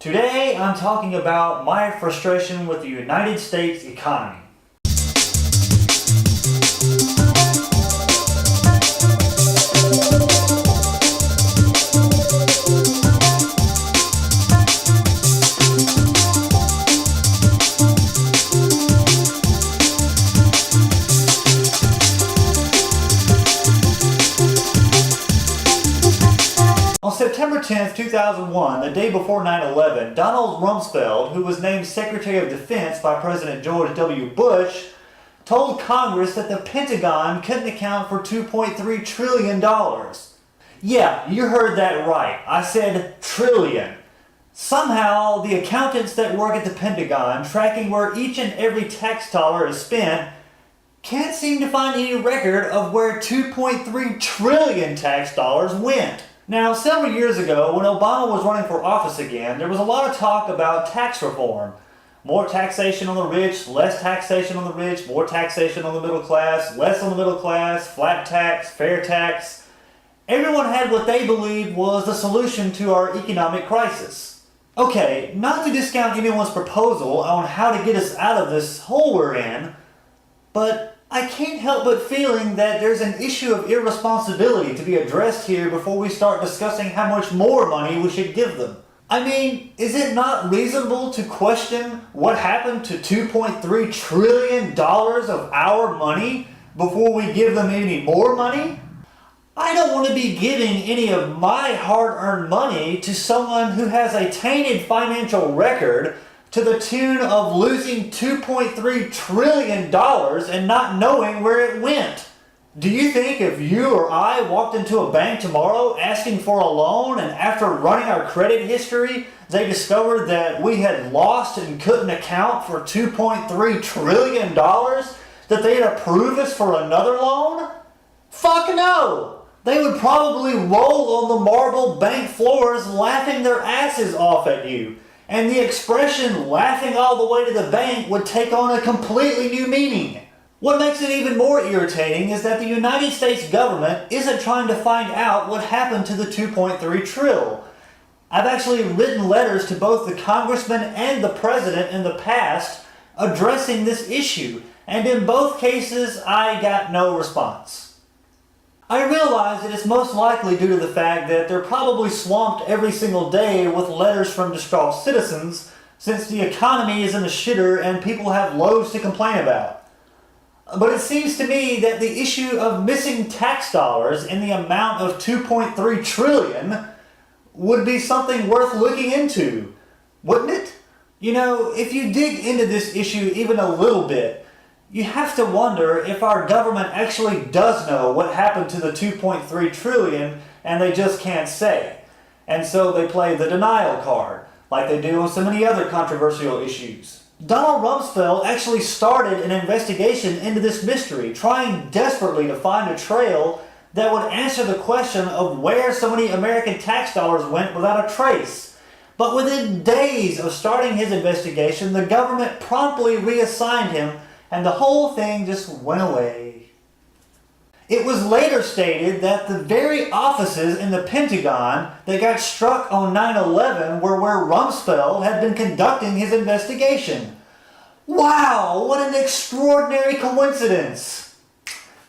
Today I'm talking about my frustration with the United States economy. On September 10, 2001, the day before 9/11, Donald Rumsfeld, who was named Secretary of Defense by President George W. Bush, told Congress that the Pentagon couldn't account for $2.3 trillion. Yeah, you heard that right. I said trillion. Somehow, the accountants that work at the Pentagon, tracking where each and every tax dollar is spent, can't seem to find any record of where 2.3 trillion tax dollars went. Now, several years ago, when Obama was running for office again, there was a lot of talk about tax reform. More taxation on the rich, less taxation on the rich, more taxation on the middle class, less on the middle class, flat tax, fair tax. Everyone had what they believed was the solution to our economic crisis. Okay, not to discount anyone's proposal on how to get us out of this hole we're in, but I can't help but feeling that there's an issue of irresponsibility to be addressed here before we start discussing how much more money we should give them. I mean, is it not reasonable to question what happened to $2.3 trillion of our money before we give them any more money? I don't want to be giving any of my hard-earned money to someone who has a tainted financial record to the tune of losing $2.3 trillion and not knowing where it went. Do you think if you or I walked into a bank tomorrow asking for a loan and after running our credit history, they discovered that we had lost and couldn't account for $2.3 trillion, that they'd approve us for another loan? Fuck no! They would probably roll on the marble bank floors laughing their asses off at you. And the expression laughing all the way to the bank would take on a completely new meaning. What makes it even more irritating is that the United States government isn't trying to find out what happened to the 2.3 trill. I've actually written letters to both the congressman and the president in the past addressing this issue, and in both cases I got no response. I realize that it's most likely due to the fact that they're probably swamped every single day with letters from distraught citizens, since the economy is in the shitter and people have loads to complain about. But it seems to me that the issue of missing tax dollars in the amount of 2.3 trillion would be something worth looking into, wouldn't it? You know, if you dig into this issue even a little bit, you have to wonder if our government actually does know what happened to the 2.3 trillion and they just can't say. And so they play the denial card, like they do on so many other controversial issues. Donald Rumsfeld actually started an investigation into this mystery, trying desperately to find a trail that would answer the question of where so many American tax dollars went without a trace. But within days of starting his investigation, the government promptly reassigned him and the whole thing just went away. It was later stated that the very offices in the Pentagon that got struck on 9/11 were where Rumsfeld had been conducting his investigation. Wow, what an extraordinary coincidence.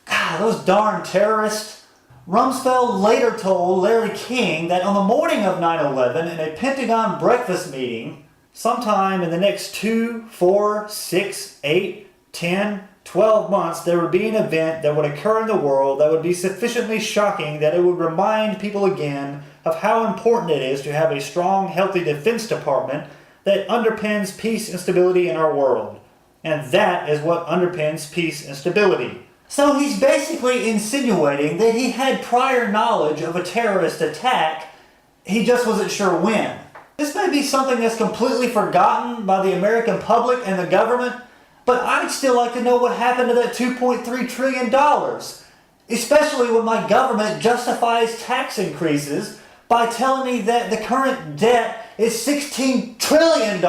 God, those darn terrorists. Rumsfeld later told Larry King that on the morning of 9/11 in a Pentagon breakfast meeting, sometime in the next 2, 4, 6, 8, 10, 12 months, there would be an event that would occur in the world that would be sufficiently shocking that it would remind people again of how important it is to have a strong, healthy Defense Department that underpins peace and stability in our world. And that is what underpins peace and stability. So he's basically insinuating that he had prior knowledge of a terrorist attack, he just wasn't sure when. This may be something that's completely forgotten by the American public and the government, but I'd still like to know what happened to that $2.3 trillion, especially when my government justifies tax increases by telling me that the current debt is $16 trillion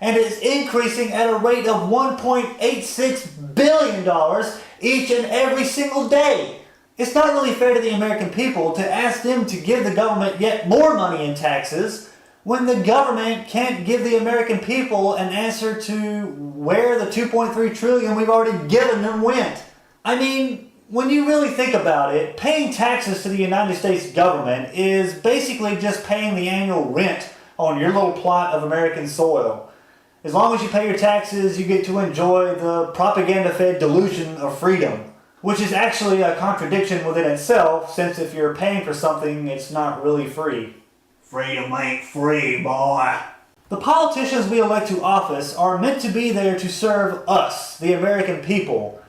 and is increasing at a rate of $1.86 billion each and every single day. It's not really fair to the American people to ask them to give the government yet more money in taxes when the government can't give the American people an answer to where the $2.3 trillion we've already given them went. I mean, when you really think about it, paying taxes to the United States government is basically just paying the annual rent on your little plot of American soil. As long as you pay your taxes, you get to enjoy the propaganda-fed delusion of freedom, which is actually a contradiction within itself, since if you're paying for something, it's not really free. Freedom ain't free, boy. The politicians we elect to office are meant to be there to serve us, the American people.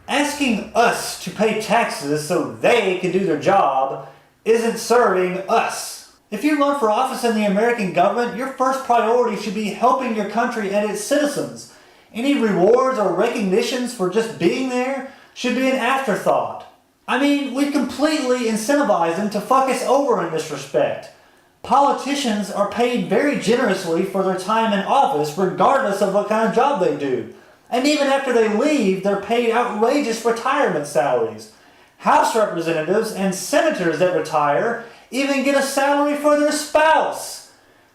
Asking us to pay taxes so they can do their job isn't serving us. If you run for office in the American government, your first priority should be helping your country and its citizens. Any rewards or recognitions for just being there should be an afterthought. I mean, we completely incentivize them to fuck us over in this respect. Politicians are paid very generously for their time in office, regardless of what kind of job they do. And even after they leave, they're paid outrageous retirement salaries. House representatives and senators that retire even get a salary for their spouse.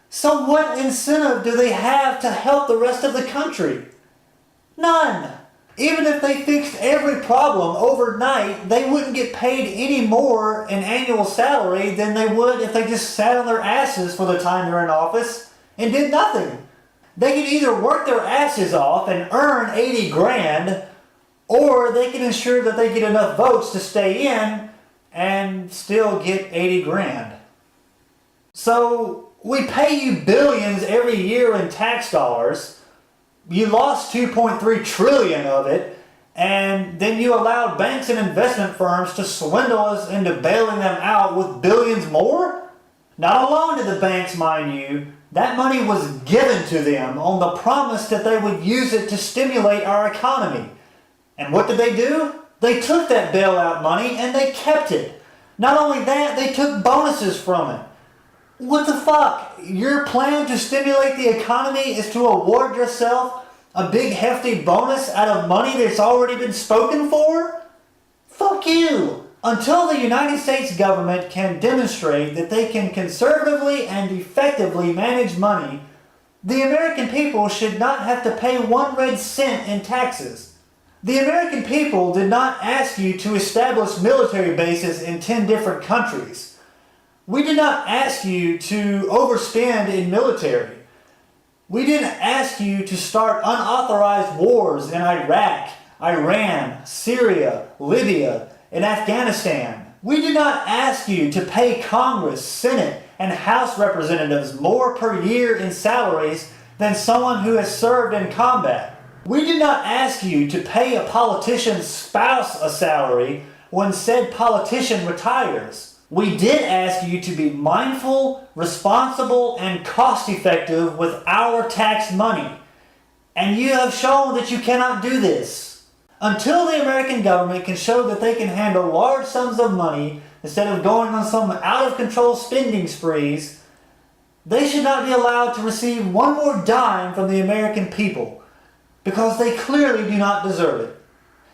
So what incentive do they have to help the rest of the country? None. Even if they fixed every problem overnight, they wouldn't get paid any more in annual salary than they would if they just sat on their asses for the time they're in office and did nothing. They can either work their asses off and earn 80 grand, or they can ensure that they get enough votes to stay in and still get 80 grand. So we pay you billions every year in tax dollars. You lost 2.3 trillion of it, and then you allowed banks and investment firms to swindle us into bailing them out with billions more? Not alone did the banks, mind you, that money was given to them on the promise that they would use it to stimulate our economy. And what did they do? They took that bailout money and they kept it. Not only that, they took bonuses from it. What the fuck? Your plan to stimulate the economy is to award yourself a big hefty bonus out of money that's already been spoken for? Fuck you! Until the United States government can demonstrate that they can conservatively and effectively manage money, the American people should not have to pay 1 red cent in taxes. The American people did not ask you to establish military bases in 10 different countries. We did not ask you to overspend in military. We didn't ask you to start unauthorized wars in Iraq, Iran, Syria, Libya, and Afghanistan. We did not ask you to pay Congress, Senate, and House representatives more per year in salaries than someone who has served in combat. We did not ask you to pay a politician's spouse a salary when said politician retires. We did ask you to be mindful, responsible, and cost-effective with our tax money. And you have shown that you cannot do this. Until the American government can show that they can handle large sums of money instead of going on some out-of-control spending sprees, they should not be allowed to receive one more dime from the American people, because they clearly do not deserve it.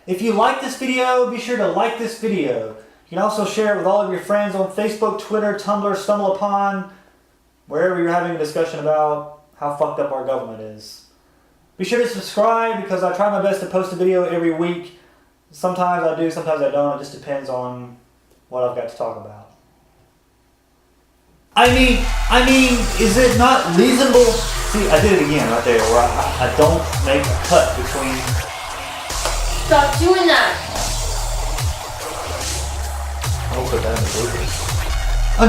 If you like this video, be sure to like this video. You can also share it with all of your friends on Facebook, Twitter, Tumblr, StumbleUpon, wherever you're having a discussion about how fucked up our government is. Be sure to subscribe, because I try my best to post a video every week. Sometimes I do, sometimes I don't. It just depends on what I've got to talk about. I mean, is it not reasonable? See, I did it again right there, where I don't make a cut between... Stop doing that! I'll put that in the bloopers.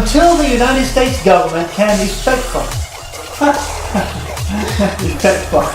Until the United States government can effect fund. Effect fund.